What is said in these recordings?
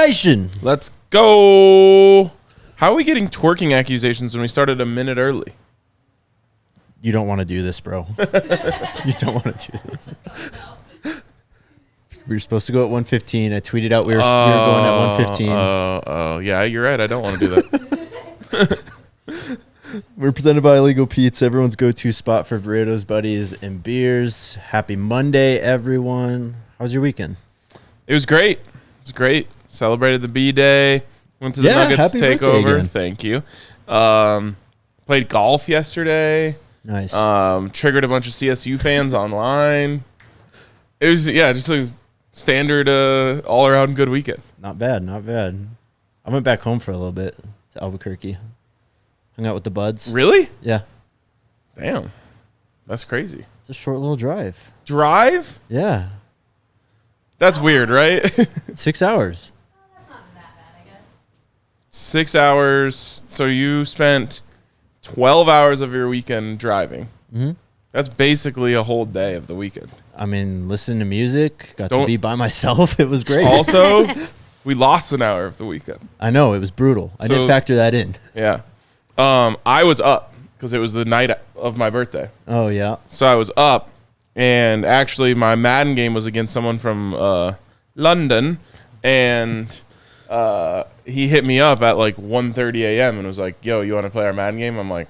Nation. Let's go. How are we getting twerking accusations when we started a minute early? You don't want to do this, bro. You don't want to do this. We were supposed to go at 1:15. I tweeted out we were going at 1:15. Oh, yeah, you're right. I don't want to do that. We're presented by Illegal Pete's, everyone's go-to spot for burritos, buddies, and beers. Happy Monday, everyone. How was your weekend? It was great. It was great. Celebrated the B-Day. Went to the Nuggets takeover. Again. Thank you. Played golf yesterday. Nice. Triggered a bunch of CSU fans online. It was, just a standard all-around good weekend. Not bad, not bad. I went back home for a little bit to Albuquerque. Hung out with the buds. Really? Yeah. Damn. That's crazy. It's a short little drive. Drive? Yeah. That's weird, right? 6 hours. That's not that bad, I guess. 6 hours. So you spent 12 hours of your weekend driving. Mm-hmm. That's basically a whole day of the weekend. I mean, listening to music. Got to be by myself. It was great. Also, we lost an hour of the weekend. I know. It was brutal. I didn't factor that in. Yeah. I was up because it was the night of my birthday. Oh, yeah. So I was up, and actually my Madden game was against someone from London, and he hit me up at like 1:30 a.m. and was like, yo, you want to play our Madden game? I'm like,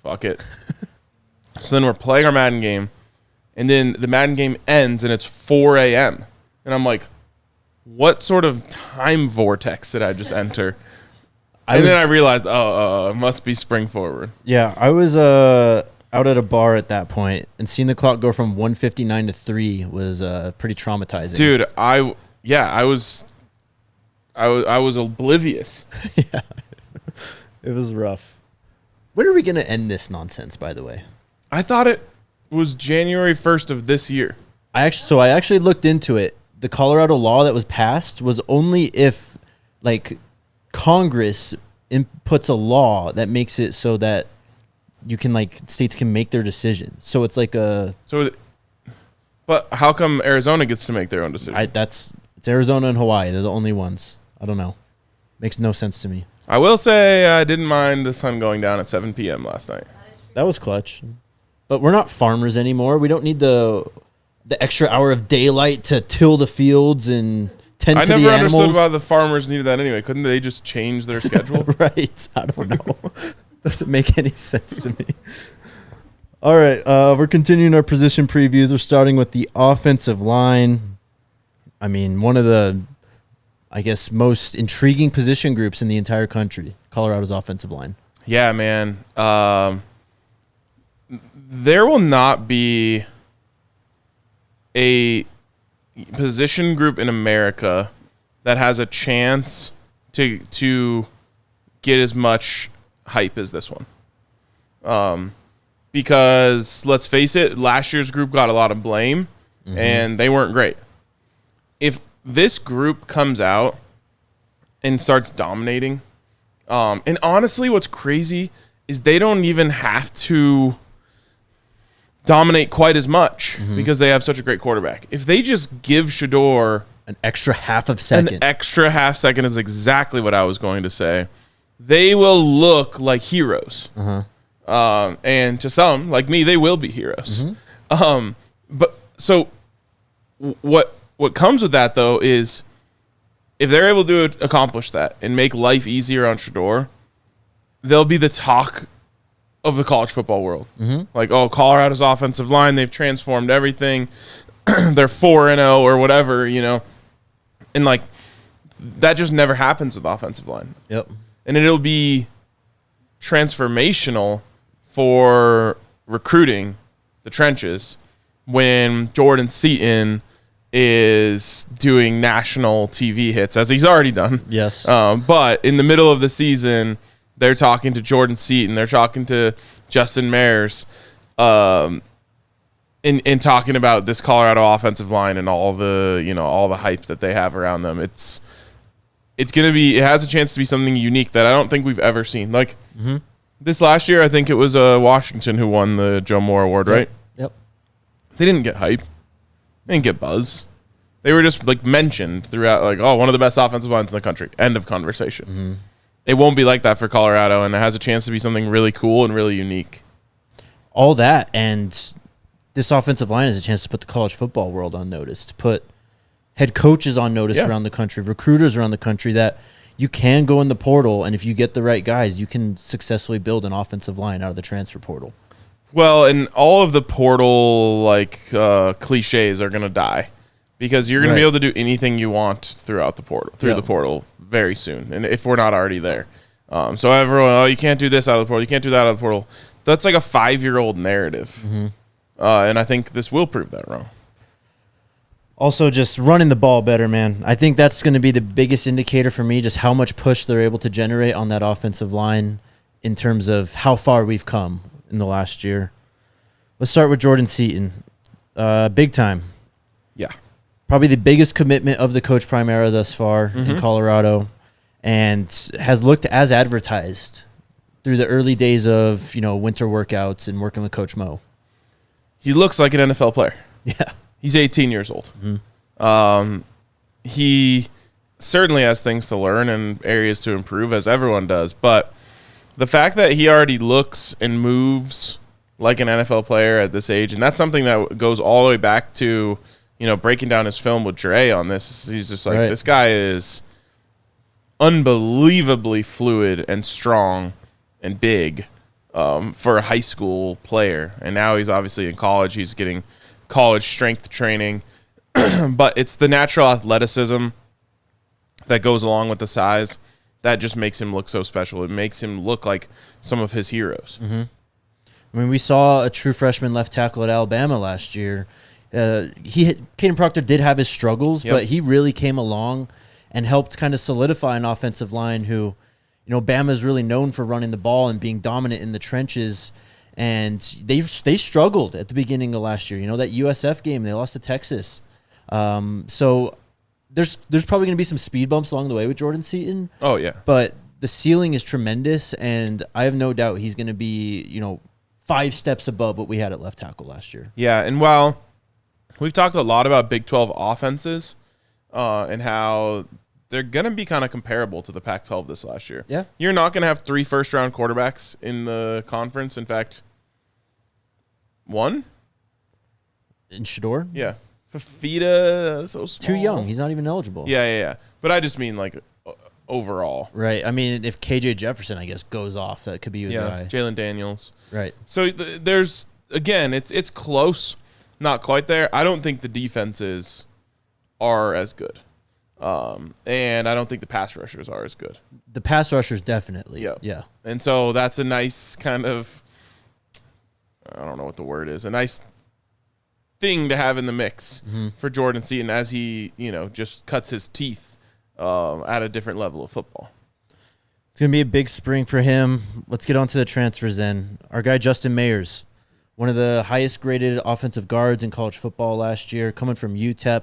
fuck it. So then we're playing our Madden game, and then the Madden game ends, and it's 4 a.m. And I'm like, what sort of time vortex did I just enter? Then I realized, it must be spring forward. Yeah, I was out at a bar at that point, and seeing the clock go from 1:59 to 3 was pretty traumatizing. Dude, I was oblivious. Yeah, it was rough. When are we gonna end this nonsense? By the way, I thought it was January 1st of this year. I actually looked into it. The Colorado law that was passed was only if, like, Congress inputs a law that makes it so that you can, like, states can make their decision. So it's like a. But how come Arizona gets to make their own decision? It's Arizona and Hawaii. They're the only ones. I don't know. Makes no sense to me. I will say I didn't mind the sun going down at 7 p.m. last night. That was clutch. But we're not farmers anymore. We don't need the extra hour of daylight to till the fields and tend to the animals. I never understood why the farmers needed that anyway. Couldn't they just change their schedule? Right. I don't know. Doesn't make any sense to me. All right. We're continuing our position previews. We're starting with the offensive line. I mean, one of the, I guess, most intriguing position groups in the entire country, Colorado's offensive line. Yeah, man. There will not be a position group in America that has a chance to get as much hype as this one. Because let's face it, last year's group got a lot of blame, and they weren't great. If this group comes out and starts dominating, and honestly, what's crazy is they don't even have to dominate quite as much because they have such a great quarterback. If they just give Shedeur an extra half second is exactly what I was going to say. They will look like heroes. And to some, like me, they will be heroes. But so what comes with that, though, is if they're able to accomplish that and make life easier on Shedeur, they'll be the talk of the college football world. Like, oh, Colorado's offensive line, they've transformed everything. They're 4-0 or whatever, you know. And, like, that just never happens with offensive line. Yep. And it'll be transformational for recruiting the trenches when Jordan Seaton is doing national TV hits, as he's already done. Yes. But in the middle of the season, they're talking to Jordan Seaton. They're talking to Justin Mayers in talking about this Colorado offensive line and all the hype that they have around them. It has a chance to be something unique that I don't think we've ever seen. Like this last year, I think it was Washington who won the Joe Moore Award, right? Yep. They didn't get hype. They didn't get buzz. They were just like mentioned throughout, like, oh, one of the best offensive lines in the country. End of conversation. Mm-hmm. It won't be like that for Colorado, and it has a chance to be something really cool and really unique. All that, and this offensive line is a chance to put the college football world on notice, to put head coaches on notice around the country, recruiters around the country, that you can go in the portal, and if you get the right guys, you can successfully build an offensive line out of the transfer portal. Well, and all of the portal cliches are going to die, because you're going to be able to do anything you want throughout the portal, the portal very soon, and if we're not already there. So everyone, you can't do this out of the portal, you can't do that out of the portal. That's like a 5-year-old narrative, and I think this will prove that wrong. Also, just running the ball better, man. I think that's going to be the biggest indicator for me, just how much push they're able to generate on that offensive line in terms of how far we've come in the last year. Let's start with Jordan Seaton. Big time. Yeah. Probably the biggest commitment of the Coach Primera thus far in Colorado, and has looked as advertised through the early days of, winter workouts and working with Coach Mo. He looks like an NFL player. Yeah. He's 18 years old. He certainly has things to learn and areas to improve, as everyone does. But the fact that he already looks and moves like an NFL player at this age, and that's something that goes all the way back to, breaking down his film with Dre on this. He's just like, this guy is unbelievably fluid and strong and big for a high school player. And now he's obviously in college. He's getting college strength training, but it's the natural athleticism that goes along with the size that just makes him look so special. It makes him look like some of his heroes. I mean, we saw a true freshman left tackle at Alabama last year. Caden Proctor did have his struggles, but he really came along and helped kind of solidify an offensive line who, Bama's really known for running the ball and being dominant in the trenches. And they struggled at the beginning of last year. That USF game, they lost to Texas. So there's probably going to be some speed bumps along the way with Jordan Seaton. Oh, yeah. But the ceiling is tremendous, and I have no doubt he's going to be, 5 steps above what we had at left tackle last year. Yeah, and while we've talked a lot about Big 12 offenses and how they're going to be kind of comparable to the Pac-12 this last year. Yeah. You're not going to have 3 first-round quarterbacks in the conference. In fact, 1? In Shedeur? Yeah. Fafita, so small. Too young. He's not even eligible. Yeah. But I just mean, overall. Right. I mean, if KJ Jefferson, I guess, goes off, that could be a guy. Jalen Daniels. Right. So there's, again, it's close. Not quite there. I don't think the defenses are as good. And I don't think the pass rushers are as good. The pass rushers definitely. Yeah. And so that's a nice kind of, I don't know what the word is, a nice thing to have in the mix for Jordan Seaton as he, just cuts his teeth at a different level of football. It's going to be a big spring for him. Let's get on to the transfers then. Our guy Justin Mayers, one of the highest graded offensive guards in college football last year, coming from UTEP.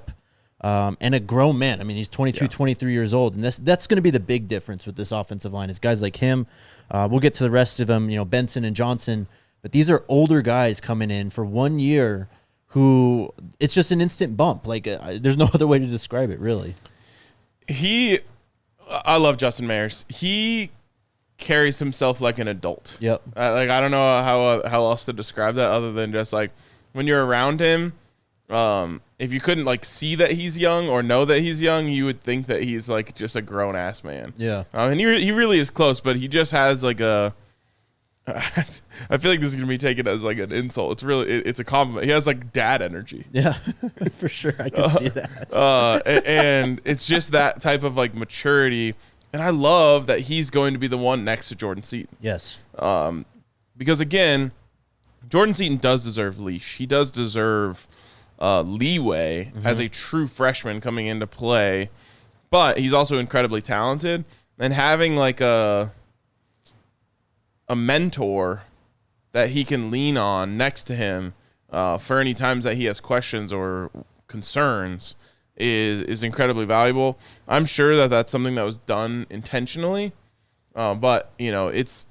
And a grown man. I mean, he's 22, 23 years old. And that's going to be the big difference with this offensive line is guys like him. We'll get to the rest of them, Benson and Johnson. But these are older guys coming in for 1 year who it's just an instant bump. There's no other way to describe it, really. I love Justin Mayers. He carries himself like an adult. Yep. I don't know how else to describe that other than just when you're around him, if you couldn't see that he's young or know that he's young, you would think that he's just a grown ass man. Yeah. And he really is close, but he just has a. I feel like this is gonna be taken as an insult. It's a compliment. He has dad energy. Yeah, for sure. I can see that. And it's just that type of maturity, and I love that he's going to be the one next to Jordan Seaton. Yes. Because again, Jordan Seaton does deserve leash. He does deserve leeway as a true freshman coming into play, but he's also incredibly talented, and having a mentor that he can lean on next to him for any times that he has questions or concerns is incredibly valuable. I'm sure that that's something that was done intentionally, but it's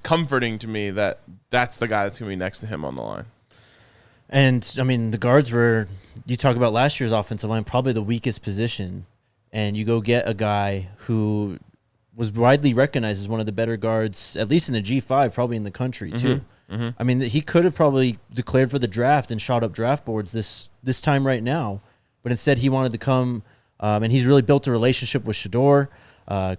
comforting to me that that's the guy that's going to be next to him on the line. And, I mean, the guards were, you talk about last year's offensive line, probably the weakest position. And you go get a guy who was widely recognized as one of the better guards, at least in the G5, probably in the country, too. Mm-hmm. I mean, he could have probably declared for the draft and shot up draft boards this time right now. But instead, he wanted to come, and he's really built a relationship with Shedeur.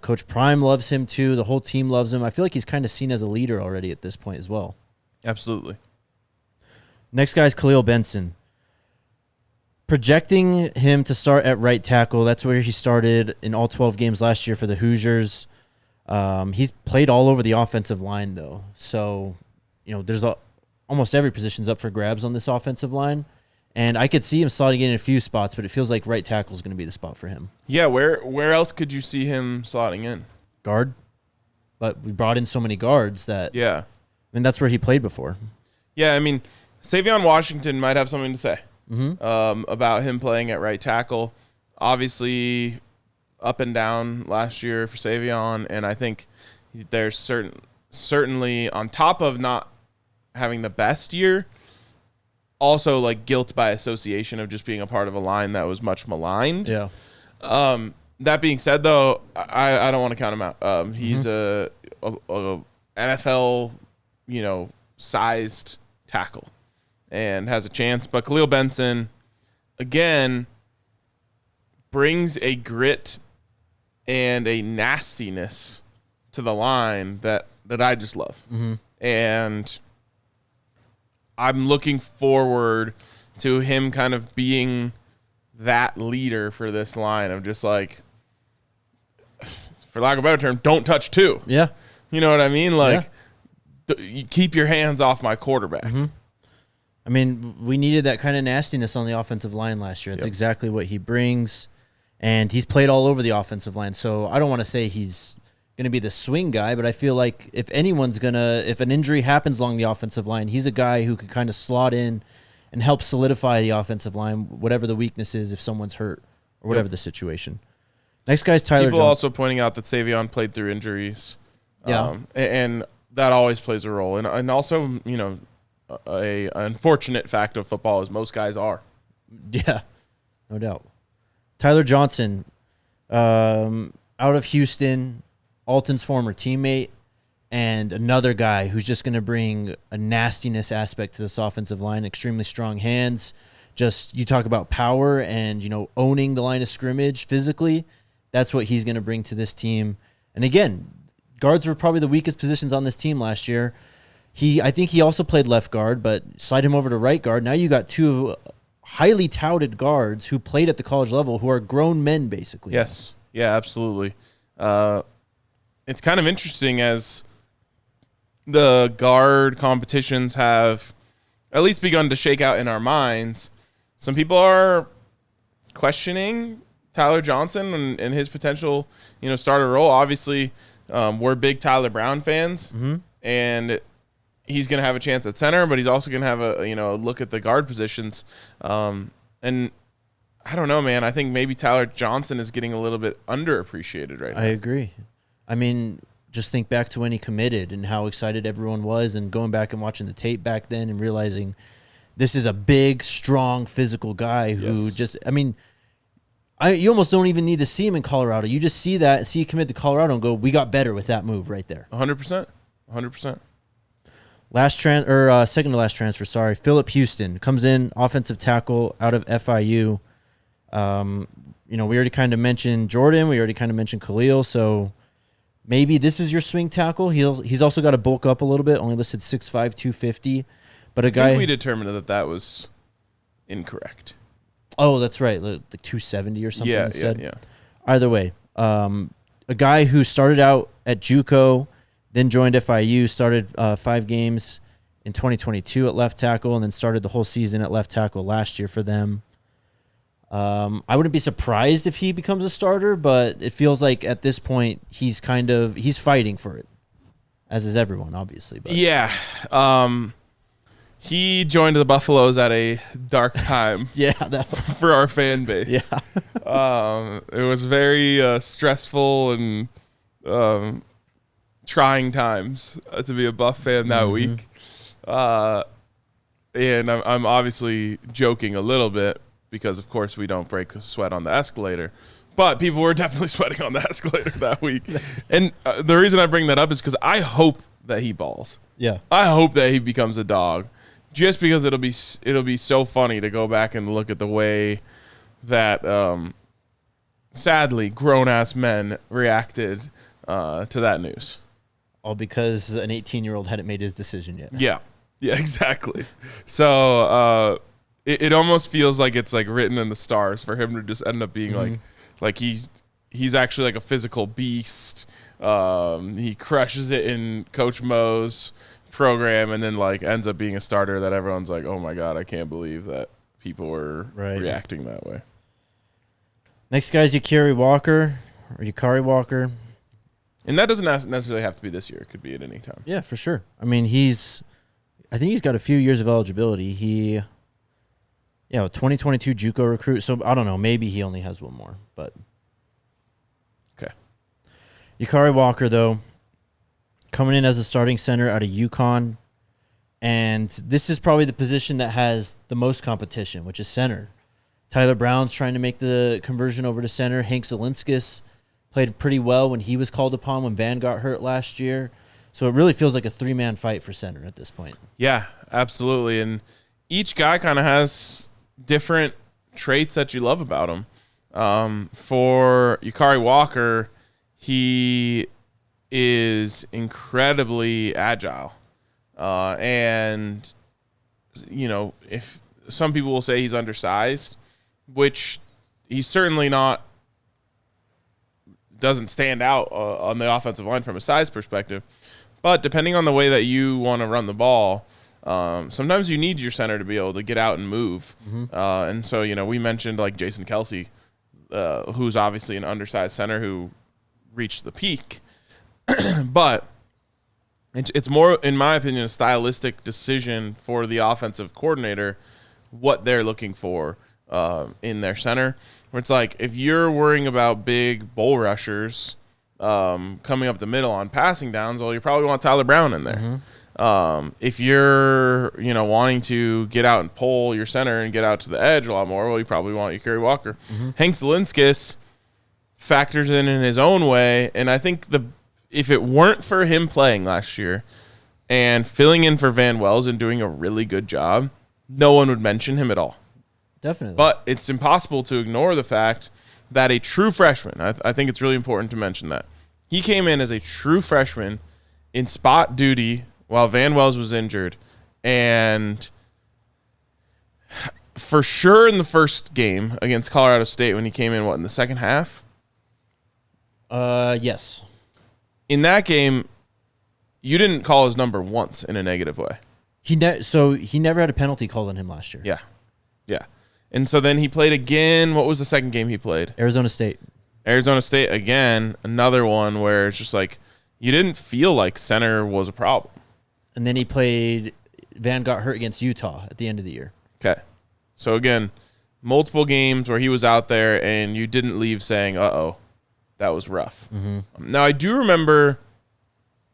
Coach Prime loves him, too. The whole team loves him. I feel like he's kind of seen as a leader already at this point as well. Absolutely. Next guy is Khalil Benson. Projecting him to start at right tackle. That's where he started in all 12 games last year for the Hoosiers. He's played all over the offensive line, though. So, there's almost every position's up for grabs on this offensive line. And I could see him slotting in a few spots, but it feels like right tackle is going to be the spot for him. Yeah, where else could you see him slotting in? Guard. But we brought in so many guards that... Yeah. I mean, that's where he played before. Yeah, I mean, Savion Washington might have something to say about him playing at right tackle. Obviously, up and down last year for Savion, and I think there's certainly on top of not having the best year, also like guilt by association of just being a part of a line that was much maligned. Yeah. That being said, though, I don't want to count him out. He's a NFL, sized tackle and has a chance. But Khalil Benson, again, brings a grit and a nastiness to the line that I just love. And I'm looking forward to him kind of being that leader for this line of just like, for lack of a better term, don't touch two. Yeah. You know what I mean? Like, you keep your hands off my quarterback. I mean, we needed that kind of nastiness on the offensive line last year. That's exactly what he brings. And he's played all over the offensive line. So I don't want to say he's going to be the swing guy, but I feel like if anyone's going to, if an injury happens along the offensive line, he's a guy who could kind of slot in and help solidify the offensive line, whatever the weakness is, if someone's hurt or whatever the situation. Next guy's Tyler People Johnson. also pointing out that Savion played through injuries. Yeah. And that always plays a role. And also, an unfortunate fact of football is most guys are. Yeah, no doubt. Tyler Johnson, out of Houston, Alton's former teammate, and another guy who's just going to bring a nastiness aspect to this offensive line, extremely strong hands. Just, you talk about power and, owning the line of scrimmage physically. That's what he's going to bring to this team. And again, guards were probably the weakest positions on this team last year. I think he also played left guard, but slide him over to right guard. Now you got two highly touted guards who played at the college level who are grown men, basically. Yes. Yeah, absolutely. It's kind of interesting as the guard competitions have at least begun to shake out in our minds. Some people are questioning Tyler Johnson and his potential, starter role. Obviously, we're big Tyler Brown fans, and he's going to have a chance at center, but he's also going to have a look at the guard positions. And I don't know, man. I think maybe Tyler Johnson is getting a little bit underappreciated right now. I agree. I mean, just think back to when he committed and how excited everyone was, and going back and watching the tape back then and realizing this is a big, strong, physical guy who you almost don't even need to see him in Colorado. You just see that, see he commit to Colorado and go, we got better with that move right there. 100%. 100%. Second to last transfer, Phillip Houston comes in, offensive tackle out of FIU. We already kind of mentioned Jordan. We already kind of mentioned Khalil. So maybe this is your swing tackle. He's also got to bulk up a little bit, only listed 6'5", 250. But I think we determined that was incorrect. Oh, that's right. Like 270 or something. Yeah. Either way, a guy who started out at JUCO, then joined FIU, started 5 games in 2022 at left tackle, and then started the whole season at left tackle last year for them. I wouldn't be surprised if he becomes a starter, but it feels like at this point he's fighting for it, as is everyone, obviously. But. Yeah. He joined the Buffaloes at a dark time. For our fan base. Yeah. It was very stressful and trying times to be a Buff fan that week. and I'm obviously joking a little bit because, of course, we don't break a sweat on the escalator. But people were definitely sweating on the escalator that week. And the reason I bring that up is because I hope that he balls. Yeah. I hope that he becomes a dog, just because it'll be so funny to go back and look at the way that, sadly, grown-ass men reacted to that news. All because an 18-year-old hadn't made his decision yet. Yeah, exactly. So it almost feels like it's like written in the stars for him to just end up being like he's actually like a physical beast. He crushes it in Coach Mo's program, and then like ends up being a starter that everyone's like, oh my God, I can't believe that people were reacting that way. Next guy is Yukari Walker. And that doesn't necessarily have to be this year. It could be at any time. Yeah, for sure. I mean, I think he's got a few years of eligibility. 2022 JUCO recruit. So I don't know. Maybe he only has one more, but. Okay. Yukari Walker, though, coming in as a starting center out of UConn. And this is probably the position that has the most competition, which is center. Tyler Brown's trying to make the conversion over to center. Hank Zelinskis played pretty well when he was called upon when Van got hurt last year. So it really feels like a three-man fight for center at this point. Yeah, absolutely. And each guy kind of has different traits that you love about him. For Yukari Walker, he is incredibly agile. And, if some people will say he's undersized, which he's certainly not, doesn't stand out on the offensive line from a size perspective. But depending on the way that you want to run the ball, sometimes you need your center to be able to get out and move. And so, we mentioned like Jason Kelsey, who's obviously an undersized center who reached the peak. But it's more, in my opinion, a stylistic decision for the offensive coordinator, what they're looking for in their center. Where it's like, if you're worrying about big bull rushers coming up the middle on passing downs, well, you probably want Tyler Brown in there. If you're, wanting to get out and pull your center and get out to the edge a lot more, well, you probably want Yukari Walker. Hank Zelinskis factors in his own way, and I think if it weren't for him playing last year and filling in for Van Wells and doing a really good job, no one would mention him at all. Definitely. But it's impossible to ignore the fact that a true freshman, I think it's really important to mention that, he came in as a true freshman in spot duty while Van Wells was injured. And for sure in the first game against Colorado State when he came in, in the second half? Yes. In that game, you didn't call his number once in a negative way. So he never had a penalty called on him last year. Yeah. And so then he played again. What was the second game he played? Arizona State again, another one where it's just like you didn't feel like center was a problem. And then he played, Van got hurt against Utah at the end of the year. Okay. So again, multiple games where he was out there and you didn't leave saying, uh-oh, that was rough. Now, I do remember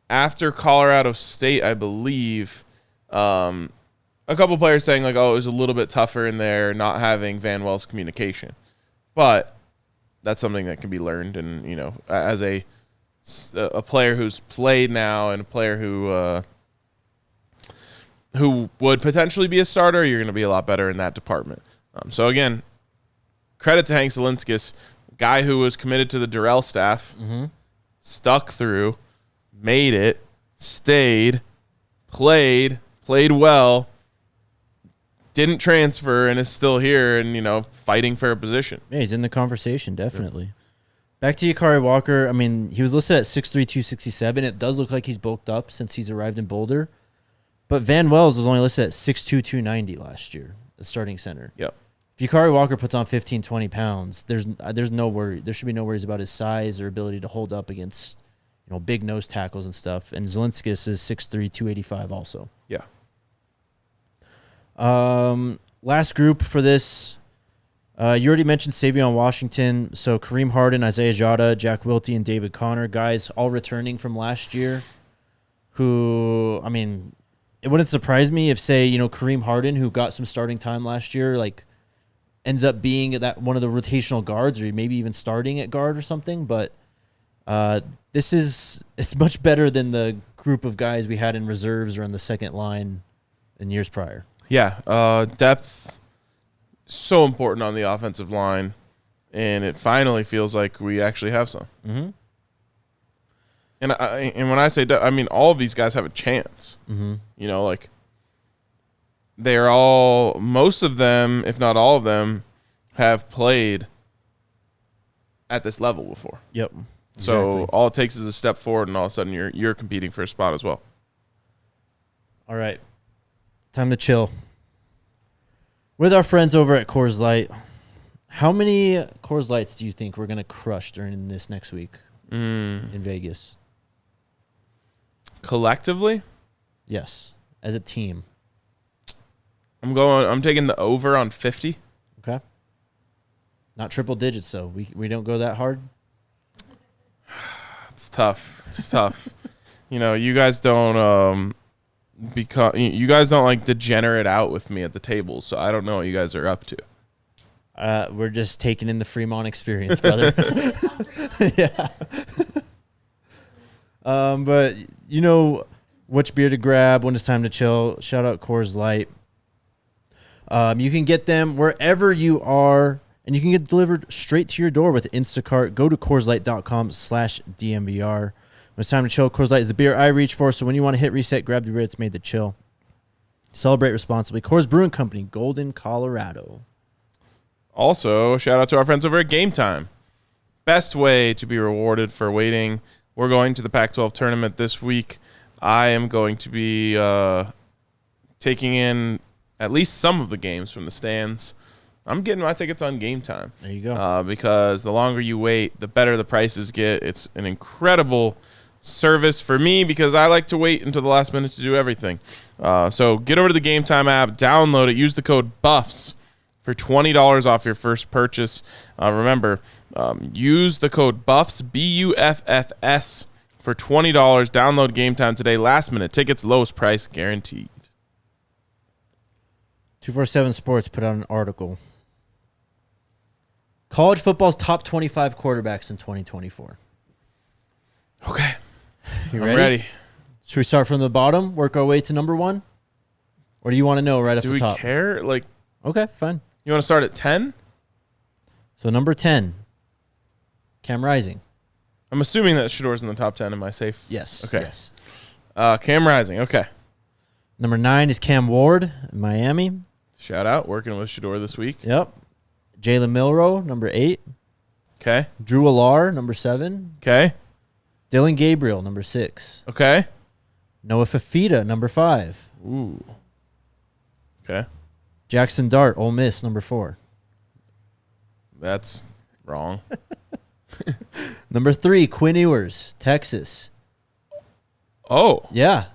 after Colorado State, I believe, a couple players saying like, oh, it was a little bit tougher in there not having Van Wells communication. But that's something that can be learned. And, as a player who's played now and a player who would potentially be a starter, you're going to be a lot better in that department. So, again, credit to Hank Zelinskis, guy who was committed to the Durrell staff, stuck through, made it, stayed, played well, didn't transfer, and is still here and, fighting for a position. Yeah, he's in the conversation, definitely. Yeah. Back to Yukari Walker. I mean, he was listed at 6'3", 267. It does look like he's bulked up since he's arrived in Boulder. But Van Wells was only listed at 6'2", 290 last year, the starting center. Yep. If Yukari Walker puts on 15, 20 pounds, there's no worry. There should be no worries about his size or ability to hold up against, big nose tackles and stuff. And Zelinskis is 6'3", 285 also. Yeah. Last group for this, you already mentioned Savion Washington. So Kareem Harden, Isaiah Jada, Jack Wiltie, and David Connor, guys all returning from last year who, it wouldn't surprise me if, say, Kareem Harden, who got some starting time last year, like ends up being that one of the rotational guards, or maybe even starting at guard or something. But it's much better than the group of guys we had in reserves or on the second line in years prior. Yeah, depth so important on the offensive line, and it finally feels like we actually have some. Mm-hmm. And when I say depth, I mean all of these guys have a chance. Mm-hmm. They're all, most of them, if not all of them, have played at this level before. Yep. So Exactly. all it takes is a step forward, and all of a sudden you're competing for a spot as well. All right. Time to chill. With our friends over at Coors Light, how many Coors Lights do you think we're going to crush during this next week in Vegas? Collectively, Yes. As a team. I'm taking the over on 50. Okay. Not triple digits, though. We don't go that hard. It's tough. It's tough. You guys don't you guys don't like degenerate out with me at the table, so I don't know what you guys are up to. We're just taking in the Fremont experience, brother. Yeah. But which beer to grab when it's time to chill. Shout out Coors Light. You can get them wherever you are, and you can get delivered straight to your door with Instacart. Go to CoorsLight.com/DNVR. When it's time to chill, Coors Light is the beer I reach for, so when you want to hit reset, grab the beer that's made to chill. Celebrate responsibly. Coors Brewing Company, Golden, Colorado. Also, shout out to our friends over at Game Time. Best way to be rewarded for waiting. We're going to the Pac-12 Tournament this week. I am going to be taking in at least some of the games from the stands. I'm getting my tickets on Game Time. There you go. Because the longer you wait, the better the prices get. It's an incredible service for me because I like to wait until the last minute to do everything. So get over to the Game Time app, download it, use the code BUFFS for $20 off your first purchase. Remember, use the code BUFFS, BUFFS, for $20. Download Game Time today. Last minute tickets, lowest price guaranteed. 247 Sports put out an article. College football's top 25 quarterbacks in 2024. Okay. You I'm ready. Should we start from the bottom, work our way to number one? Or do you want to know right off Do the we top? care? Okay, fine. You want to start at 10? So number 10, Cam Rising. I'm assuming that Shedeur's in the top 10. Am I safe? Yes. Okay. Yes. Cam Rising. Okay. Number 9 is Cam Ward, Miami. Shout out. Working with Shedeur this week. Yep. Jalen Milroe, number 8. Okay. Drew Allar, number 7. Okay. Dylan Gabriel, number 6. Okay. Noah Fafita, number 5. Ooh. Okay. Jackson Dart, Ole Miss, number 4. That's wrong. Number 3, Quinn Ewers, Texas. Oh. Yeah.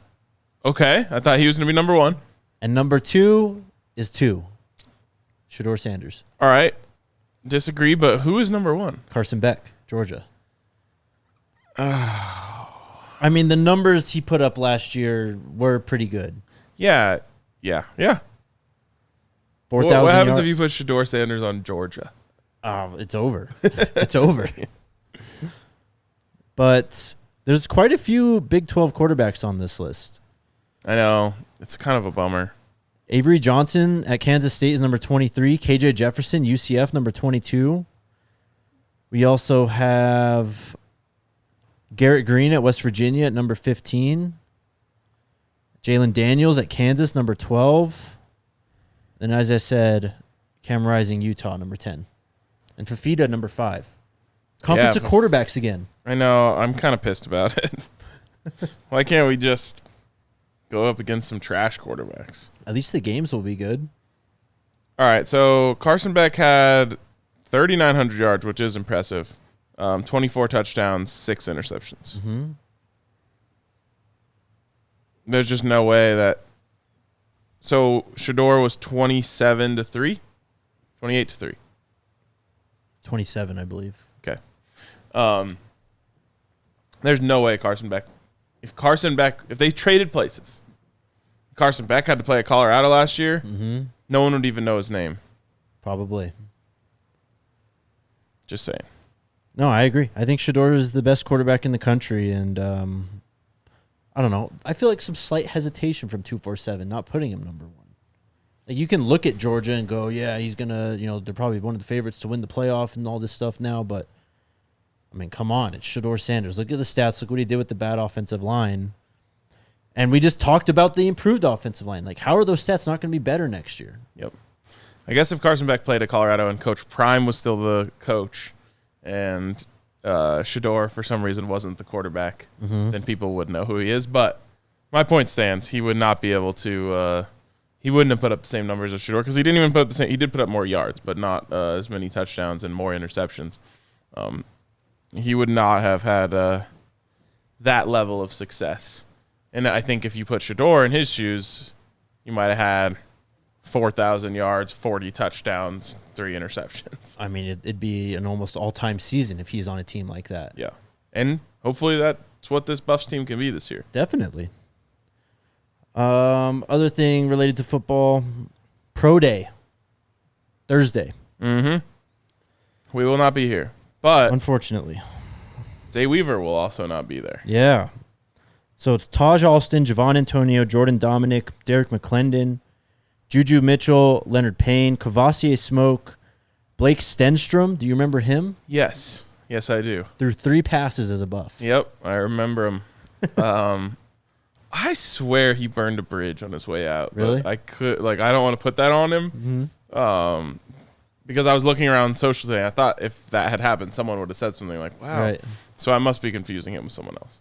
Okay. I thought he was going to be number 1. And number 2 is 2. Shedeur Sanders. All right. Disagree, but who is number 1? Carson Beck, Georgia. I mean, the numbers he put up last year were pretty good. Yeah. 4,000 What happens yards. if you put Shedeur Sanders on Georgia? It's over. It's over. But there's quite a few Big 12 quarterbacks on this list. I know. It's kind of a bummer. Avery Johnson at Kansas State is number 23. KJ Jefferson, UCF, number 22. We also have Garrett Green at West Virginia at number 15. Jalen Daniels at Kansas, number 12. And as I said, Cam Rising, Utah, number 10. And Fafita, number 5. Conference of quarterbacks again. I know. I'm kind of pissed about it. Why can't we just go up against some trash quarterbacks? At least the games will be good. All right. So Carson Beck had 3,900 yards, which is impressive. 24 touchdowns, 6 interceptions. Mm-hmm. There's just no way that. So Shedeur was 27-3, 28-3. 27, I believe. Okay. There's no way Carson Beck. If they traded places, Carson Beck had to play at Colorado last year, Mm-hmm. no one would even know his name. Probably. Just saying. No, I agree. I think Shedeur is the best quarterback in the country, and I don't know. I feel like some slight hesitation from 247 not putting him number 1. Like, you can look at Georgia and go, yeah, he's gonna, they're probably one of the favorites to win the playoff and all this stuff now, but I mean, come on, it's Shedeur Sanders. Look at the stats. Look what he did with the bad offensive line. And we just talked about the improved offensive line. Like, how are those stats not going to be better next year? Yep. I guess if Carson Beck played at Colorado and Coach Prime was still the coach and Shedeur, for some reason, wasn't the quarterback, then people would know who he is. But my point stands. He would not be able to he wouldn't have put up the same numbers as Shedeur because he didn't even put up the same. He did put up more yards, but not as many touchdowns and more interceptions. He would not have had that level of success. And I think if you put Shedeur in his shoes, you might have had 4,000 yards, 40 touchdowns, 3 interceptions. I mean, it'd be an almost all-time season if he's on a team like that. Yeah. And hopefully that's what this Buffs team can be this year. Definitely. Other thing related to football, Pro Day, Thursday. We will not be here. But Unfortunately. Zay Weaver will also not be there. Yeah. So it's Taj Alston, Javon Antonio, Jordan Dominic, Derek McClendon, Juju Mitchell, Leonard Payne, Kavassier Smoke, Blake Stenstrom. Do you remember him? Yes. Yes, I do. Threw 3 passes as a Buff. Yep, I remember him. I swear he burned a bridge on his way out. Really? I don't want to put that on him. Because I was looking around socially, and I thought if that had happened, someone would have said something like, wow. Right. So I must be confusing him with someone else.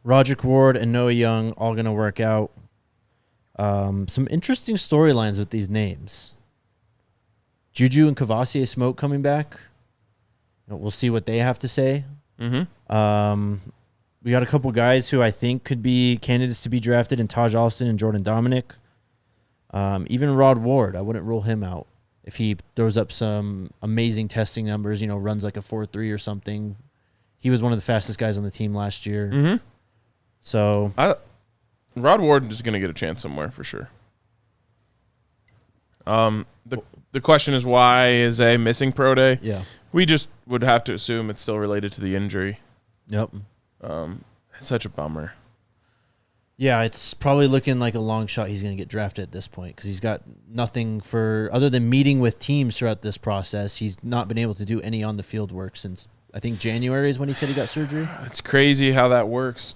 Roderick Ward and Noah Young all going to work out. Some interesting storylines with these names. Juju and Kavassier Smoke coming back. We'll see what they have to say. We got a couple guys who I think could be candidates to be drafted in Taj Alston and Jordan Dominic. Even Rod Ward, I wouldn't rule him out. If he throws up some amazing testing numbers, runs like a 4.3 or something. He was one of the fastest guys on the team last year. So Rod Ward is going to get a chance somewhere for sure. The question is, why is a missing pro day? Yeah. We just would have to assume it's still related to the injury. Yep. It's such a bummer. Yeah, it's probably looking like a long shot he's going to get drafted at this point because he's got nothing other than meeting with teams throughout this process. He's not been able to do any on-the-field work since, I think, January is when he said he got surgery. It's crazy how that works.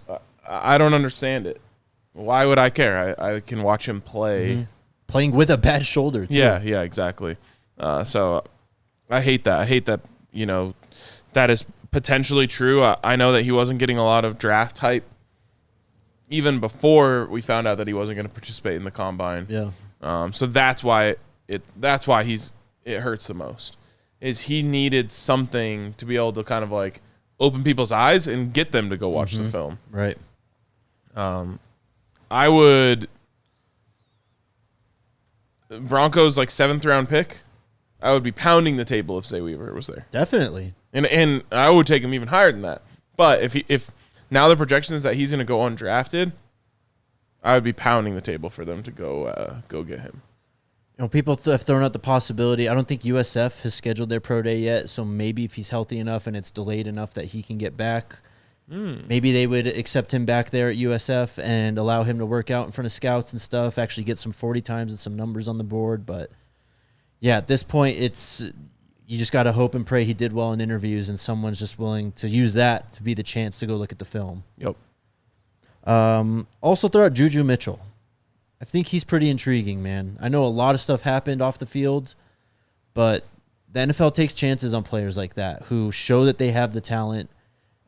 I don't understand it. Why would I care? I can watch him play. Playing with a bad shoulder, too. Yeah, exactly. So I hate that. I hate that, that is potentially true. I know that he wasn't getting a lot of draft hype even before we found out that he wasn't going to participate in the combine. Yeah. So that's why it hurts the most. Is he needed something to be able to kind of like open people's eyes and get them to go watch the film. Right. I would Broncos like 7th round pick. I would be pounding the table if Zay Weaver was there. Definitely. And I would take him even higher than that. But if now the projection is that he's going to go undrafted, I would be pounding the table for them to go get him. People have thrown out the possibility. I don't think USF has scheduled their pro day yet, so maybe if he's healthy enough and it's delayed enough that he can get back, maybe they would accept him back there at USF and allow him to work out in front of scouts and stuff, actually get some 40 times and some numbers on the board. But, yeah, at this point, you just got to hope and pray he did well in interviews and someone's just willing to use that to be the chance to go look at the film. Yep. Also throw out Juju Mitchell. I think he's pretty intriguing, man. I know a lot of stuff happened off the field, but the NFL takes chances on players like that who show that they have the talent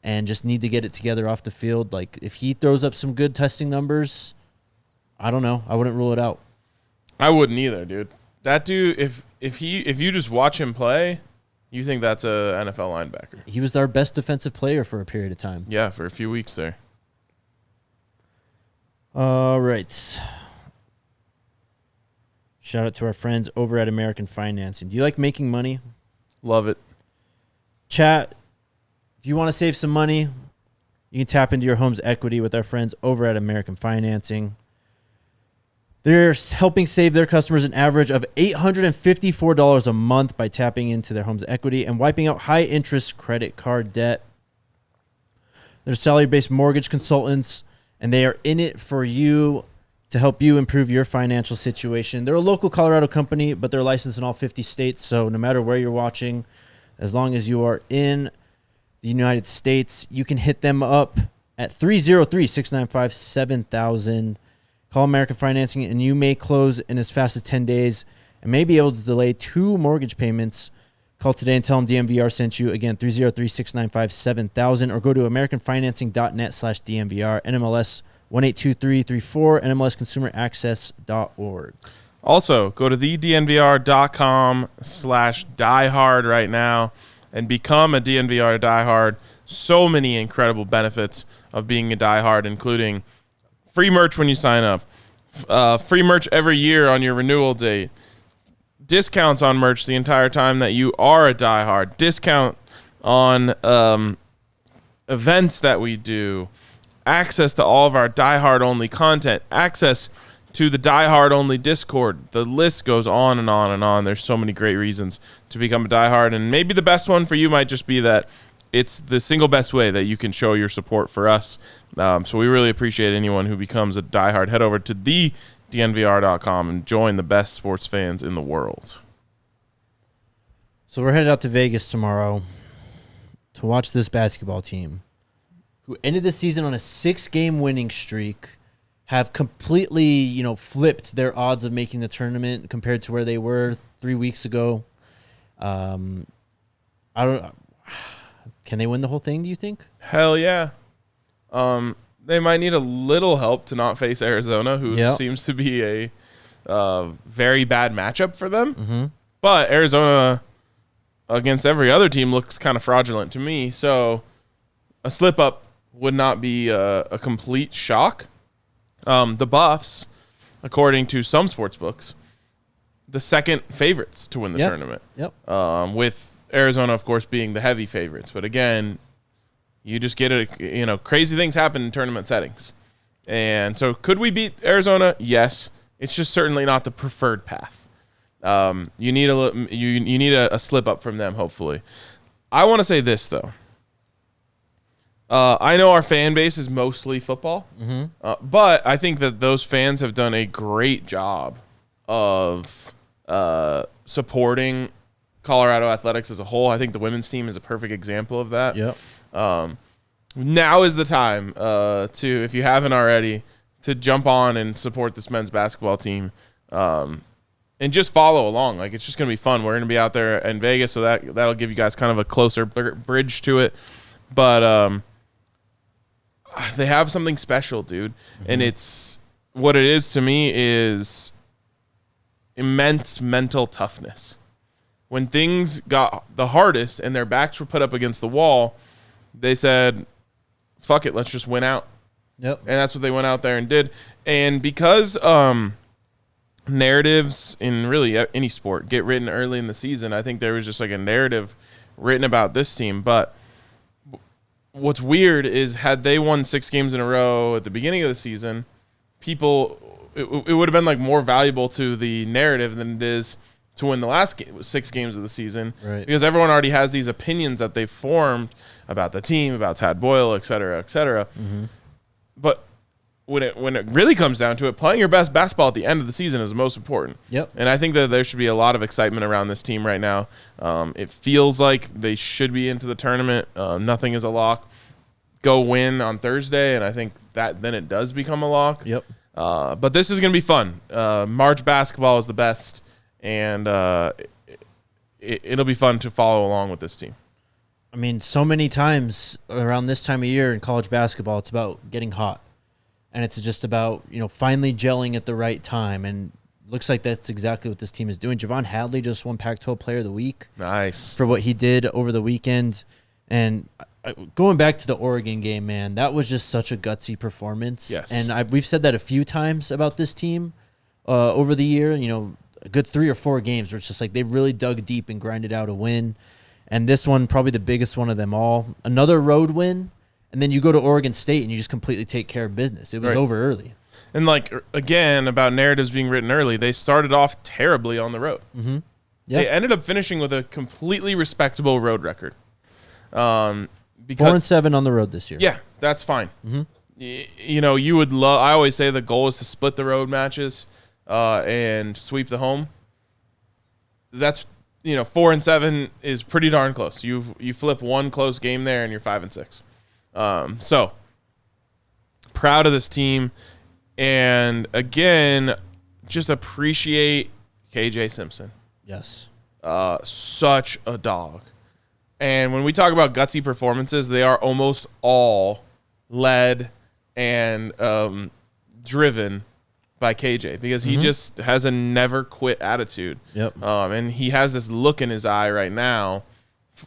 and just need to get it together off the field. Like, if he throws up some good testing numbers, I don't know. I wouldn't rule it out. I wouldn't either, dude. That dude, if you just watch him play, you think that's a NFL linebacker. He was our best defensive player for a period of time. Yeah, for a few weeks there. All right. Shout out to our friends over at American Financing. Do you like making money? Love it. Chat, if you want to save some money, you can tap into your home's equity with our friends over at American Financing. They're helping save their customers an average of $854 a month by tapping into their home's equity and wiping out high-interest credit card debt. They're salary-based mortgage consultants, and they are in it for you to help you improve your financial situation. They're a local Colorado company, but they're licensed in all 50 states, so no matter where you're watching, as long as you are in the United States, you can hit them up at 303-695-7000. Call American Financing, and you may close in as fast as 10 days and may be able to delay 2 mortgage payments. Call today and tell them DNVR sent you. Again, 303-695-7000, or go to americanfinancing.net/DNVR, NMLS 182334, NMLSconsumeraccess.org. Also, go to thednvr.com/diehard right now and become a DNVR diehard. So many incredible benefits of being a diehard, including free merch when you sign up, free merch every year on your renewal date, discounts on merch the entire time that you are a diehard, discount on events that we do, access to all of our diehard-only content, access to the diehard-only Discord. The list goes on and on and on. There's so many great reasons to become a diehard, and maybe the best one for you might just be that it's the single best way that you can show your support for us. So we really appreciate anyone who becomes a diehard. Head over to thednvr.com and join the best sports fans in the world. So we're headed out to Vegas tomorrow to watch this basketball team, who ended the season on a 6-game winning streak, have completely, flipped their odds of making the tournament compared to where they were 3 weeks ago. Can they win the whole thing, do you think? Hell yeah. They might need a little help to not face Arizona, who seems to be a very bad matchup for them. Mm-hmm. But Arizona, against every other team, looks kind of fraudulent to me. So a slip-up would not be a complete shock. The Buffs, according to some sports books, the second favorites to win the tournament. Yep. With Arizona, of course, being the heavy favorites. But again, you just get crazy things happen in tournament settings. And so could we beat Arizona? Yes. It's just certainly not the preferred path. You need a slip up from them, hopefully. I want to say this, though. I know our fan base is mostly football, but I think that those fans have done a great job of supporting Colorado athletics as a whole. I think the women's team is a perfect example of that. Yep. Now is the time to, if you haven't already, to jump on and support this men's basketball team, and just follow along. Like, it's just going to be fun. We're going to be out there in Vegas, so that'll give you guys kind of a closer bridge to it. But they have something special, dude. And it's what it is to me is immense mental toughness. When things got the hardest and their backs were put up against the wall, they said, fuck it, let's just win out. Yep. And that's what they went out there and did. And because narratives in really any sport get written early in the season, I think there was just like a narrative written about this team. But what's weird is, had they won 6 games in a row at the beginning of the season, it would have been like more valuable to the narrative than it is to win the last 6 games of the season, right? Because everyone already has these opinions that they've formed about the team, about Tad Boyle, et cetera, et cetera. Mm-hmm. But when it really comes down to it, playing your best basketball at the end of the season is most important. Yep. And I think that there should be a lot of excitement around this team right now. It feels like they should be into the tournament. Nothing is a lock. Go win on Thursday, and I think that then it does become a lock. Yep. But this is going to be fun. March basketball is the best. And it'll be fun to follow along with this team. I mean, so many times around this time of year in college basketball, it's about getting hot. And it's just about, finally gelling at the right time. And looks like that's exactly what this team is doing. Javon Hadley just won Pac-12 Player of the Week. Nice. For what he did over the weekend. And going back to the Oregon game, man, that was just such a gutsy performance. Yes. And we've said that a few times about this team over the year, a good 3 or 4 games where it's just like they really dug deep and grinded out a win. And this one, probably the biggest one of them all. Another road win, and then you go to Oregon State and you just completely take care of business. It was over early. And like again about narratives being written early, they started off terribly on the road. Mm-hmm. They ended up finishing with a completely respectable road record. Because 4-7 on the road this year. Yeah, that's fine. Mm-hmm. You know, you would love. I always say the goal is to split the road matches and sweep the home. That's 4-7 is pretty darn close. You flip one close game there and you're 5-6. So proud of this team, and again, just appreciate KJ Simpson. Yes. Such a dog. And when we talk about gutsy performances, they are almost all led and driven by KJ, because he just has a never quit attitude. Yep. And he has this look in his eye right now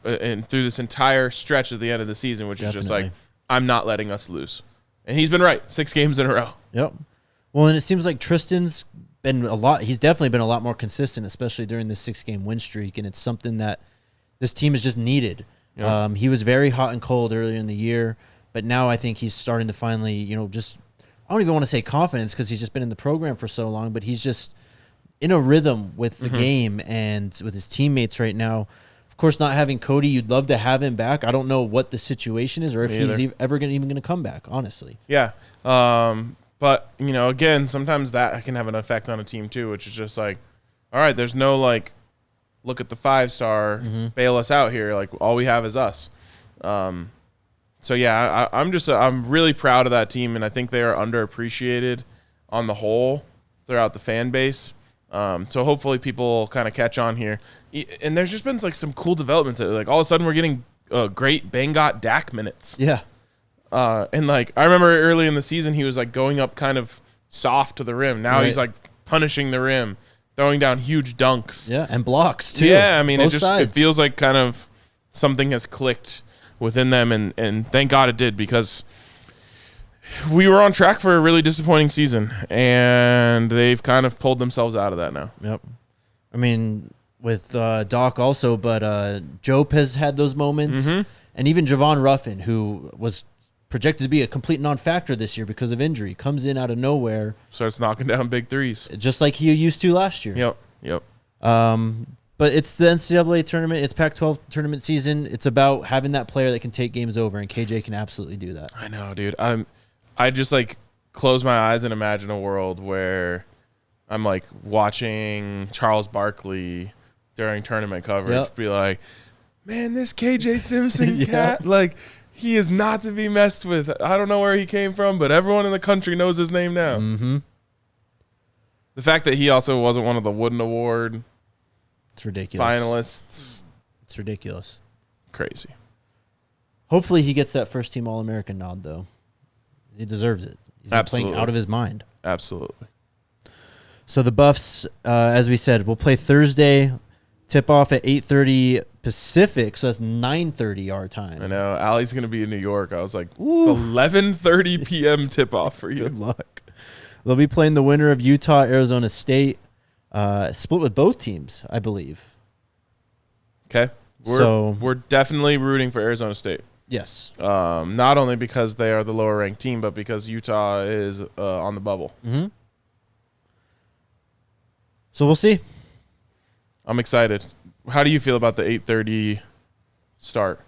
and through this entire stretch at the end of the season, which is just like, I'm not letting us lose. And he's been right 6 games in a row. Yep. Well, and it seems like Tristan's been he's definitely been a lot more consistent, especially during this 6-game win streak. And it's something that this team has just needed. Yep. He was very hot and cold earlier in the year, but now I think he's starting to finally, just, I don't even want to say confidence because he's just been in the program for so long, but he's just in a rhythm with the game and with his teammates right now. Of course, not having Cody, you'd love to have him back. I don't know what the situation is or if he's ever even going to come back, honestly. Yeah. But, again, sometimes that can have an effect on a team too, which is just like, all right, there's no like, look at the 5-star, bail us out here. Like, all we have is us. So yeah, I'm really proud of that team, and I think they are underappreciated on the whole throughout the fan base. So hopefully people kind of catch on here. And there's just been like some cool developments. Like all of a sudden we're getting great Bangot Dak minutes. Yeah. And like I remember early in the season he was like going up kind of soft to the rim. Now he's like punishing the rim, throwing down huge dunks. Yeah, and blocks too. Yeah, I mean Both sides. It feels like kind of something has clicked within them, and thank God it did, because we were on track for a really disappointing season, and they've kind of pulled themselves out of that now. Yep. I mean, with Doc also, but Jope has had those moments, and even Javon Ruffin, who was projected to be a complete non-factor this year because of injury, comes in out of nowhere. Starts knocking down big threes. Just like he used to last year. Yep. But it's the NCAA tournament. It's Pac-12 tournament season. It's about having that player that can take games over, and KJ can absolutely do that. I know, dude. I just like close my eyes and imagine a world where I'm like watching Charles Barkley during tournament coverage, be like, man, this KJ Simpson cat, like, he is not to be messed with. I don't know where he came from, but everyone in the country knows his name now. Mm-hmm. The fact that he also wasn't one of the Wooden Award ridiculous finalists. It's ridiculous. Crazy. Hopefully he gets that first team All-American nod, though. He deserves it. He's playing out of his mind. Absolutely. So the Buffs, as we said, will play Thursday. Tip off at 8:30 Pacific, so that's 9:30 our time. I know. Allie's going to be in New York. I was like, ooh. It's 11:30 p.m. tip off for you. Good luck. They'll be playing the winner of Utah, Arizona State. Split with both teams, I believe. Okay. We're definitely rooting for Arizona State. Yes. Not only because they are the lower ranked team, but because Utah is on the bubble. Mm-hmm. So we'll see. I'm excited. How do you feel about the 8:30 start?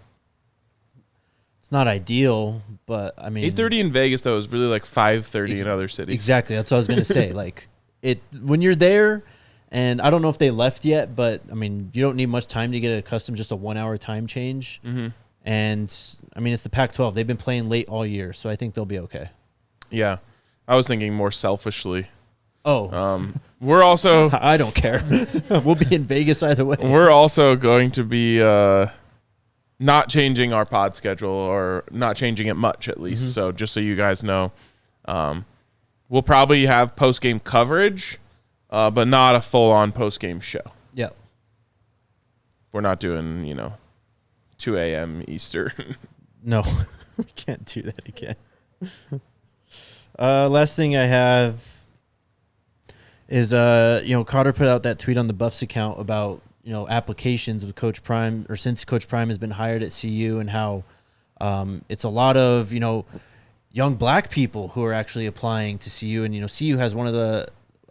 It's not ideal, but I mean 8:30 in Vegas though is really like 5:30 in other cities. Exactly. That's what I was gonna say. Like when you're there, and I don't know if they left yet, but I mean you don't need much time to get accustomed. Just a 1 hour time change. Mm-hmm. And I mean it's the Pac-12. They've been playing late all year, so I think they'll be okay. Yeah, I was thinking more selfishly. Oh, we're also. I don't care. We'll be in Vegas either way. We're also going to be not changing our pod schedule, or not changing it much at least. Mm-hmm. So just so you guys know, we'll probably have post-game coverage, but not a full-on post-game show. Yeah. We're not doing, 2 a.m. Eastern. No, we can't do that again. Last thing I have is, Cotter put out that tweet on the Buffs account about, applications with Coach Prime, or since Coach Prime has been hired at CU, and how it's a lot of, young black people who are actually applying to CU. And, CU has I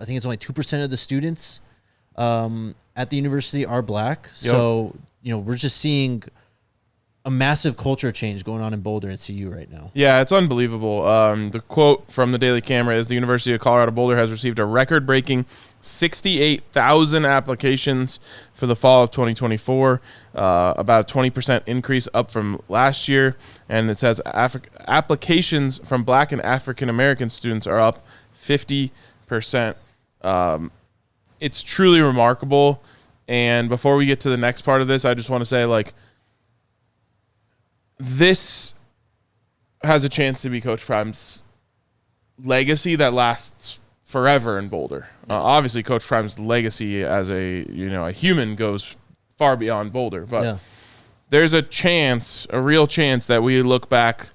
think it's only 2% of the students at the university are black. Yep. So, we're just seeing a massive culture change going on in Boulder and CU right now. Yeah, it's unbelievable. The quote from the Daily Camera is the University of Colorado Boulder has received a record-breaking 68,000 applications for the fall of 2024, about a 20% increase up from last year. And it says applications from black and African-American students are up 50%. It's truly remarkable. And before we get to the next part of this, I just want to say, this has a chance to be Coach Prime's legacy that lasts forever in Boulder. Obviously, Coach Prime's legacy as a human goes far beyond Boulder, but there's a real chance that we look back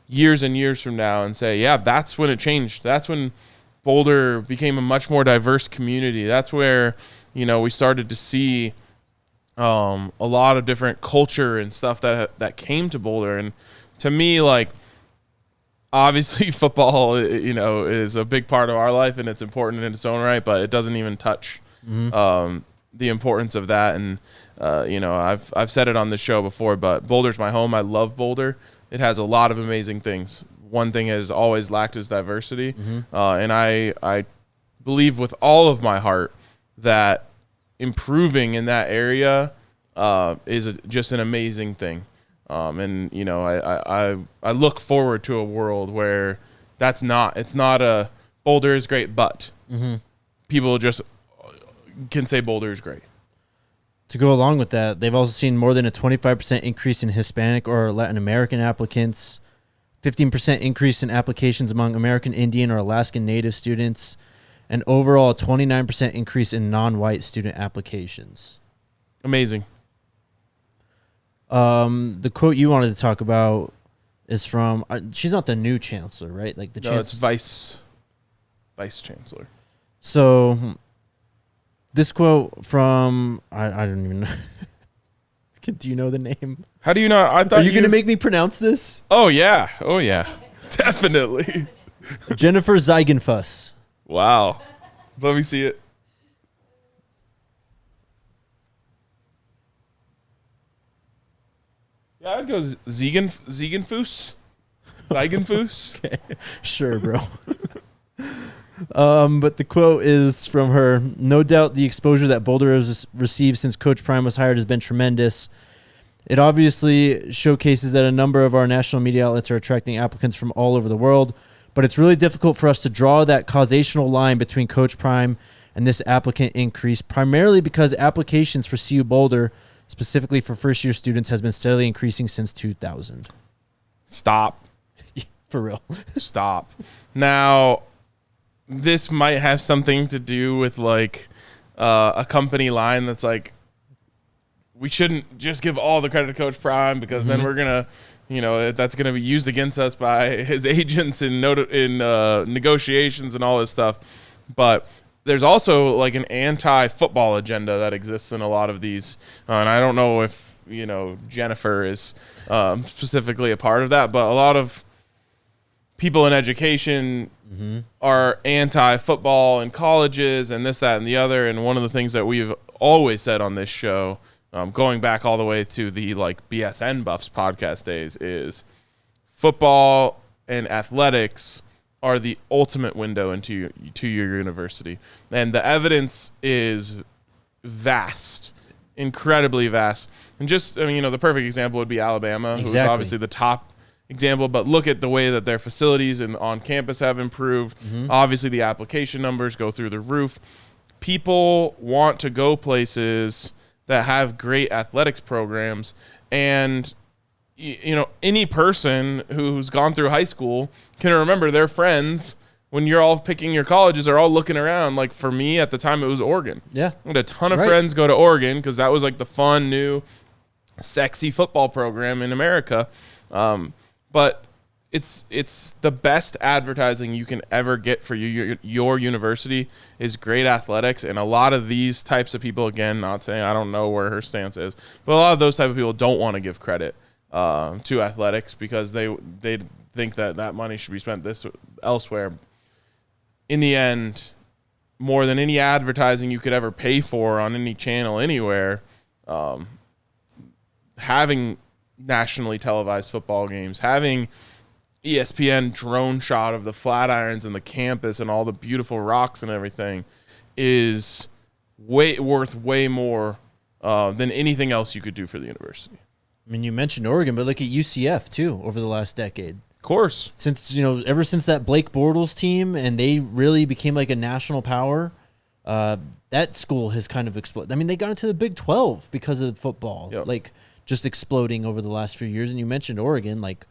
years and years from now and say, yeah, that's when it changed. That's when Boulder became a much more diverse community. That's where, we started to see a lot of different culture and stuff that came to Boulder. And to me, obviously football, is a big part of our life and it's important in its own right, but it doesn't even touch the importance of that. And, I've said it on this show before, but Boulder's my home. I love Boulder. It has a lot of amazing things. One thing has always lacked is diversity. And I believe with all of my heart that improving in that area is just an amazing thing. And I look forward to a world where it's not a Boulder is great, but people just can say Boulder is great. To go along with that, they've also seen more than a 25% increase in Hispanic or Latin American applicants, 15% increase in applications among American Indian or Alaskan Native students, and overall a 29% increase in non-white student applications. Amazing. The quote you wanted to talk about is from, she's not the new chancellor, right? It's vice chancellor. So this quote from, I don't even know. Do you know the name? How do you know? I thought Are you going to make me pronounce this? Oh, yeah. Definitely. Jennifer Ziegenfuss. Wow. Let me see it. Yeah, I'd go Ziegenfuss. Ziegenfuss. Okay. Sure, bro. But the quote is from her. No doubt the exposure that Boulder has received since Coach Prime was hired has been tremendous. It obviously showcases that a number of our national media outlets are attracting applicants from all over the world, but it's really difficult for us to draw that causational line between Coach Prime and this applicant increase, primarily because applications for CU Boulder, specifically for first-year students, has been steadily increasing since 2000. Stop. For real. Stop. Now, this might have something to do with a company line that's we shouldn't just give all the credit to Coach Prime because then we're going to, that's going to be used against us by his agents in negotiations and all this stuff. But there's also an anti-football agenda that exists in a lot of these. And I don't know if, Jennifer is specifically a part of that, but a lot of people in education are anti-football in colleges and this, that, and the other. And one of the things that we've always said on this show, going back all the way to the BSN Buffs podcast days, is football and athletics are the ultimate window into your university. And the evidence is vast, incredibly vast. And just, the perfect example would be Alabama, who's obviously the top example, but look at the way that their facilities and on campus have improved. Obviously, the application numbers go through the roof. People want to go places that have great athletics programs, and any person who's gone through high school can remember their friends when you're all picking your colleges are all looking around. For me at the time, it was Oregon. Yeah, I had a ton of friends go to Oregon because that was the fun, new, sexy football program in America. But it's the best advertising you can ever get for your university is great athletics. And a lot of these types of people, again, not saying I don't know where her stance is, but a lot of those type of people don't want to give credit to athletics because they think that money should be spent elsewhere. In the end, more than any advertising you could ever pay for on any channel anywhere, having nationally televised football games, having ESPN drone shot of the Flatirons and the campus and all the beautiful rocks and everything is worth way more than anything else you could do for the university. I mean, you mentioned Oregon, but look at UCF too over the last decade. Of course. Since, ever since that Blake Bortles team and they really became like a national power, that school has kind of exploded. I mean, they got into the Big 12 because of football, like just exploding over the last few years. And you mentioned Oregon, like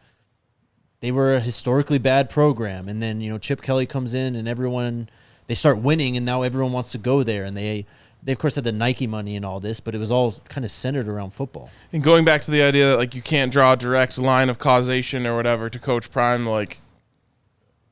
they were a historically bad program. And then, Chip Kelly comes in and they start winning and now everyone wants to go there. And they of course had the Nike money and all this, but it was all kind of centered around football. And going back to the idea that like you can't draw a direct line of causation or whatever to Coach Prime, like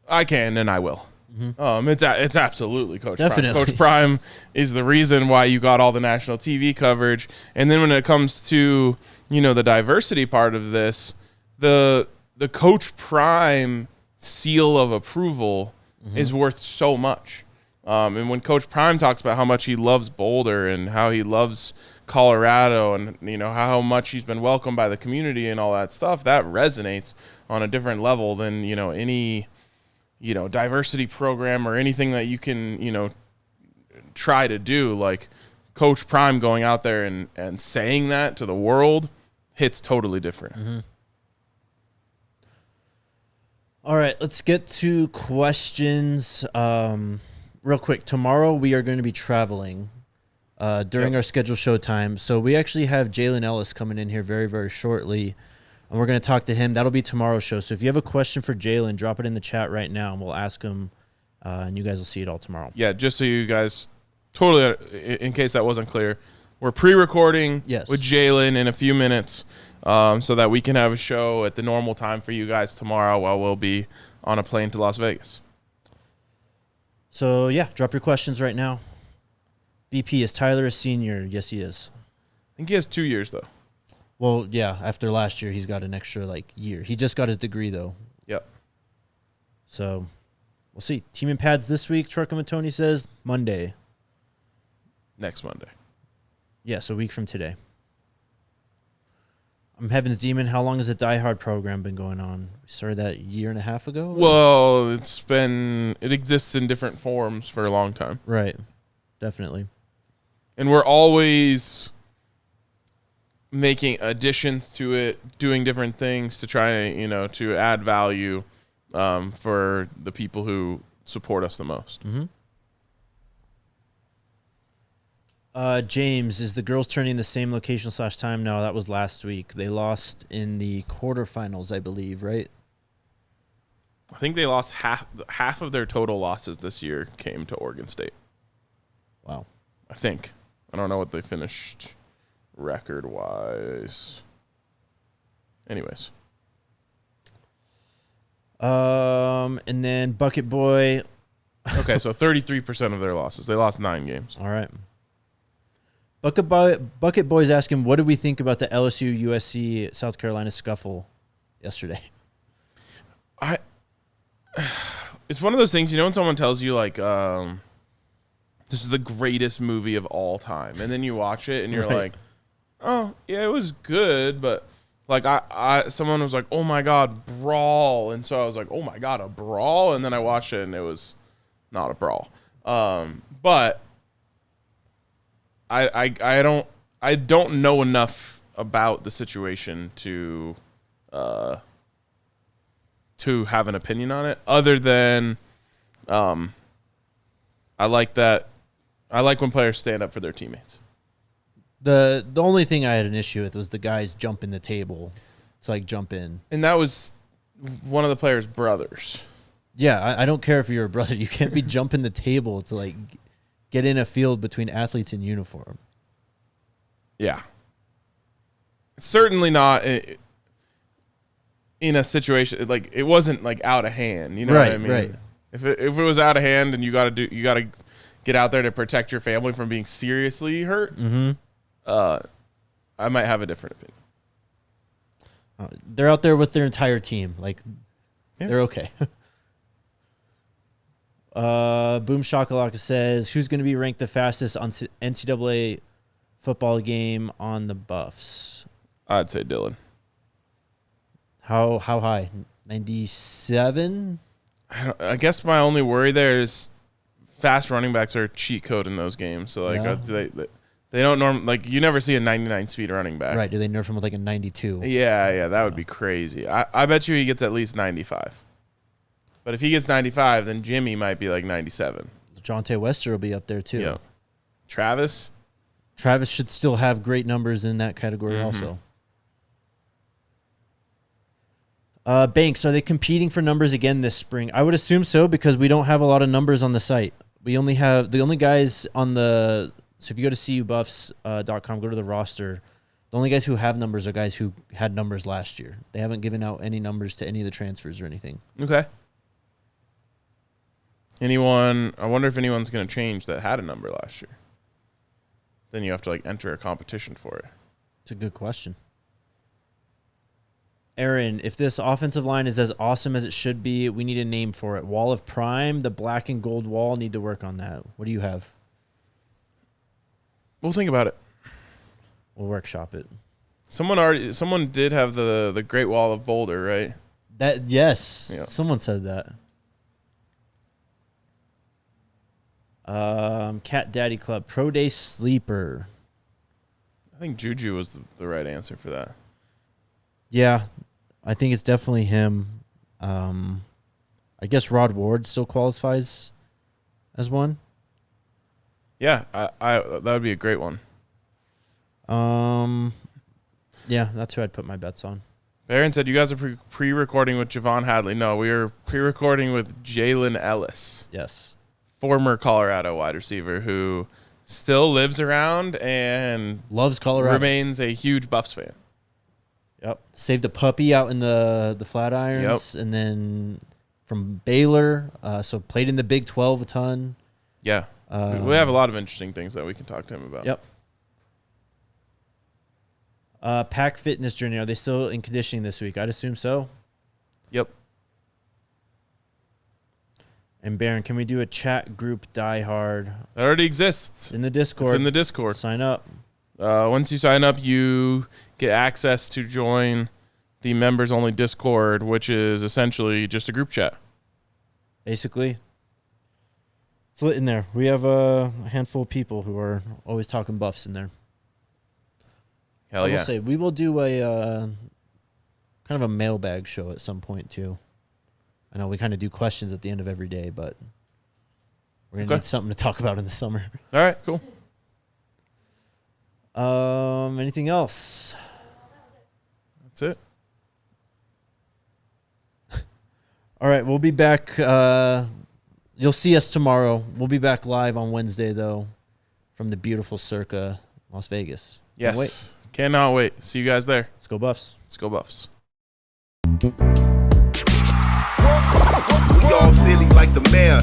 I can and I will. Mm-hmm. It's absolutely Coach Definitely. Prime. Coach Prime is the reason why you got all the national TV coverage. And then when it comes to the diversity part of this, the Coach Prime seal of approval is worth so much. And when Coach Prime talks about how much he loves Boulder and how he loves Colorado and, how much he's been welcomed by the community and all that stuff, that resonates on a different level than, any, diversity program or anything that you can, try to do. Like Coach Prime going out there and saying that to the world hits totally different. Mm-hmm. All right, let's get to questions. Real quick, tomorrow we are going to be traveling during our scheduled show time. So we actually have Jalen Ellis coming in here very, very shortly, and we're going to talk to him. That'll be tomorrow's show. So if you have a question for Jalen, drop it in the chat right now, and we'll ask him, and you guys will see it all tomorrow. Yeah, just so you guys totally, in case that wasn't clear, we're pre-recording with Jalen in a few minutes so that we can have a show at the normal time for you guys tomorrow while we'll be on a plane to Las Vegas. So, yeah, drop your questions right now. BP, is Tyler a senior? Yes, he is. I think he has 2 years, though. Well, yeah, after last year, he's got an extra, year. He just got his degree, though. Yep. So, we'll see. Team and pads this week, Truckum and Tony says Monday. Next Monday. Yes, a week from today. I'm Heaven's Demon. How long has the diehard program been going on? We started that a year and a half ago? Well, it exists in different forms for a long time. Right. Definitely. And we're always making additions to it, doing different things to try, to add value for the people who support us the most. Mm-hmm. James, is the girls turning the same location / time? No, that was last week. They lost in the quarterfinals, I believe, right? I think they lost half of their total losses this year came to Oregon State. Wow. I think. I don't know what they finished record-wise. Anyways. And then Bucket Boy. Okay, so 33% of their losses. They lost 9 games. All right. Bucket Boy's asking, what did we think about the LSU, USC, South Carolina scuffle yesterday? It's one of those things, when someone tells you, this is the greatest movie of all time, and then you watch it, and you're like, oh, yeah, it was good, but, someone was like, oh, my God, brawl, and so I was like, oh, my God, a brawl, and then I watched it, and it was not a brawl. But I don't know enough about the situation to have an opinion on it, other than I like when players stand up for their teammates. The only thing I had an issue with was the guys jumping the table to jump in. And that was one of the players' brothers. Yeah, I don't care if you're a brother. You can't be jumping the table to get in a field between athletes in uniform. Yeah. Certainly not in a situation it wasn't out of hand, you know what I mean? Right. If it was out of hand and you got to get out there to protect your family from being seriously hurt, I might have a different opinion. They're out there with their entire team. Yeah. They're okay. Boom Shakalaka says, who's going to be ranked the fastest on NCAA football game on the Buffs? I'd say Dylan. How high? 97? I guess my only worry there is fast running backs are a cheat code in those games. So like they don't like you never see a 99 speed running back. Right. Do they nerf him with like a 92? Yeah, that would be crazy. I bet you he gets at least 95. But if he gets 95, then Jimmy might be like 97. Jonte Wester will be up there too. Yeah. Travis should still have great numbers in that category also. Banks, are they competing for numbers again this spring? I would assume so because we don't have a lot of numbers on the site. We only have the only guys on the so if you go to cubuffs.com, go to the roster. The only guys who have numbers are guys who had numbers last year. They haven't given out any numbers to any of the transfers or anything. Okay. I wonder if anyone's going to change that had a number last year. Then you have to like enter a competition for it. It's a good question. Aaron, if this offensive line is as awesome as it should be, we need a name for it. Wall of Prime, the black and gold wall, need to work on that. What do you have? We'll think about it. We'll workshop it. Someone did have the Great Wall of Boulder, right? Yes. Yeah. Someone said that. Cat Daddy Club, Pro Day Sleeper. I think Juju was the right answer for that. Yeah, I think it's definitely him. I guess Rod Ward still qualifies as one. Yeah, I that would be a great one. Yeah, that's who I'd put my bets on. Barron said you guys are pre-recording with Javon Hadley. No, we are pre-recording with Jalen Ellis. Yes. Former Colorado wide receiver who still lives around and Loves Colorado. remains a huge Buffs fan. Yep. Saved a puppy out in the Flatirons. Yep. And then from Baylor, so played in the Big 12 a ton. Yeah. We have a lot of interesting things that we can talk to him about. Yep. Pac Fitness Journey, are they still in conditioning this week? I'd assume so. Yep. And Baron, can we do a chat group diehard? That already exists. In the Discord. It's in the Discord. Sign up. Once you sign up, you get access to join the members-only Discord, which is essentially just a group chat. Basically. It's lit in there. We have a handful of people who are always talking Buffs in there. Hell I yeah. will say, we will do a kind of a mailbag show at some point, too. I know we kind of do questions at the end of every day, but we're going to need something to talk about in the summer. All right, cool. Anything else? That's it. All right, we'll be back. You'll see us tomorrow. We'll be back live on Wednesday, though, from the beautiful Circa, Las Vegas. Yes. Cannot wait. See you guys there. Let's go Buffs. Let's go Buffs. We all silly like the mayor.